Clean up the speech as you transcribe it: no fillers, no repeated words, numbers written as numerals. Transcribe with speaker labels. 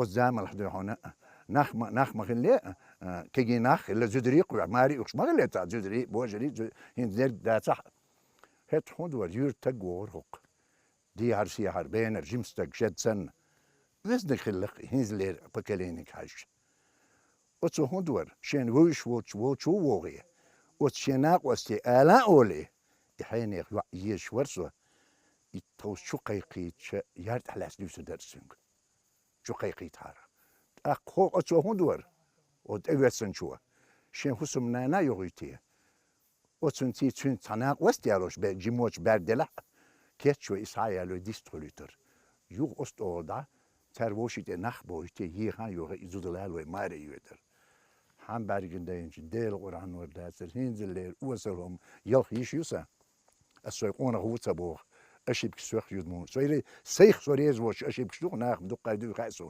Speaker 1: قدام الحدود هنا نخ مخلي كي نخ اللي زدريق وعماري وش مخلي تاع زدري بوجري هندير دا صح هت هندور يور تجورق دي عرسي عربين رجيمستك جدسن وزنك خلق هنزلير بكلينك حاج وتو هندور شين وش وغي وتشيناق وستي آلا أولي يحيني يش ورسو يتوس شو قيقيت يارد حلاس نفسه درسنك شو قيقيت هارا أخو أتو هندور وتأوسن شو شين حسم نانا يغيتي وتنتي تن تناق وستياروش بجيموش بردلا كيت شو إسرائيل ديستروليتر يو أست أودا تروشيت نخ بوشتي يها يوغ إزودلال وماري يودر هم برگنده دل قرآن ورده سر هنزل وصلهم يلخ يشيوسا السوق هو تبوخ أشيب كسوخ يدمون سويري سيخ سوريز وش أشيب كسوخ ناخ بدو قيدو خاسون